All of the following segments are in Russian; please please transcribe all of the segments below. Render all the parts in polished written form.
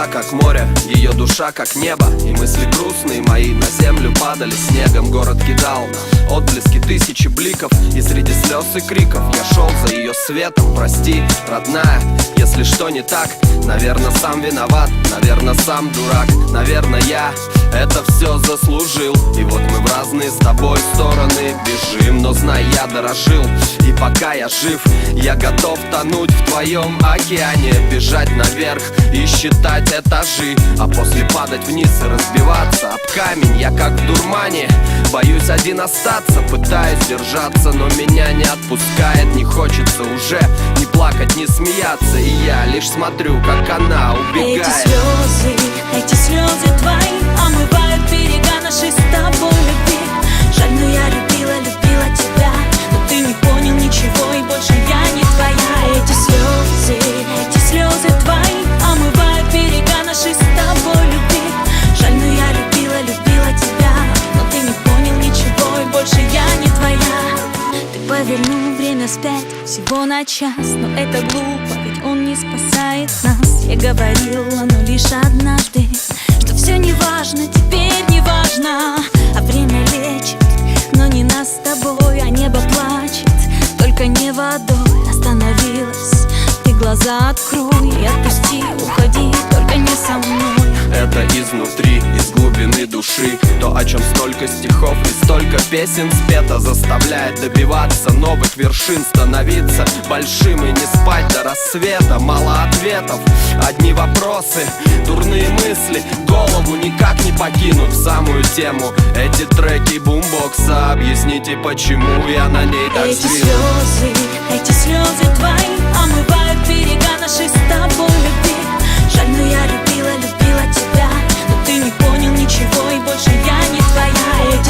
глаза как море, ее душа как небо. И мысли грустные мои на землю падали снегом. Город кидал отблески тысячи бликов, и среди слез и криков я шел за ее светом. Прости, родная, если что не так, наверное, сам виноват, наверное, сам дурак, наверное, я это все заслужил. И вот мы в разные с тобой стороны бежим, но знай, я дорожил, и пока я жив, я готов тонуть в твоем океане, бежать наверх и считать этажи, а после падать вниз и разбиваться об камень. Я как в дурмане, боюсь один остаться, пытаюсь держаться, но меня не отпускает. Не хочется уже ни плакать, ни смеяться, и я лишь смотрю, как она убегает. Эти слезы твои омывают берега нашей с тобой любви. Жаль, но я любила тебя, но ты не понял ничего, и больше я не твоя. Эти слезы твои омывают берега нашей с тобой любви. Жаль, но я любила тебя, но ты не понял ничего, и больше я не твоя. Ты повернул время вспять всего на час, но это глупо, ведь он не спасает нас. Я говорила, но лишь однажды, что все не важно, теперь не важно. А время лечит, но не нас с тобой, а небо плачет, только не водой. Остановилась, ты глаза открой и отпусти, уходи, только не со мной. Это изнутри, из глубины души, то, о чем столько стихов и столько песен спето, заставляет добиваться новых вершин, становиться большим и не спать до рассвета. Мало ответов, одни вопросы, дурные мысли, голову никак не покинут в самую тему. Эти треки бумбокса, объясните, почему я на ней так сдвинут. Эти слезы твои омывают берега нашей с тобой любви. Жаль, но я любила тебя, но ты не понял ничего, и больше я не твоя. Эти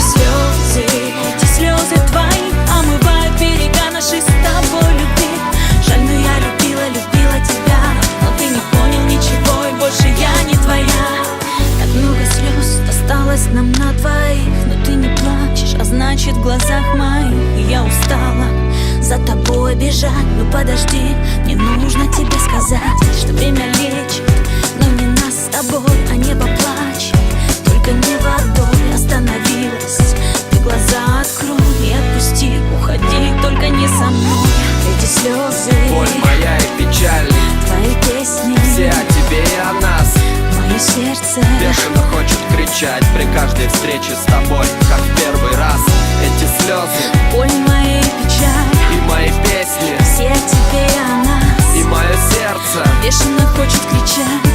слезы твои омывают берега нашей с тобой любви. Жаль, но я любила тебя, но ты не понял ничего, и больше я не твоя. Так много слез осталось нам на двоих, но ты не плачешь, а значит в глазах моих. И я устала за тобой бежать, но подожди, мне нужно тебе сказать, что время лечит, но не нас с тобой, а небо плачет, только не водой. Остановилась, ты глаза открой и отпусти, уходи, только не со мной. Эти слезы, боль моя и печаль, твои песни, все о тебе и о нас. мое сердце бешено хочет кричать при каждой встрече с тобой, как в первый раз. Эти слезы, боль моя и печаль, и мои песни, все о тебе и о нас. и мое сердце Бешено хочет кричать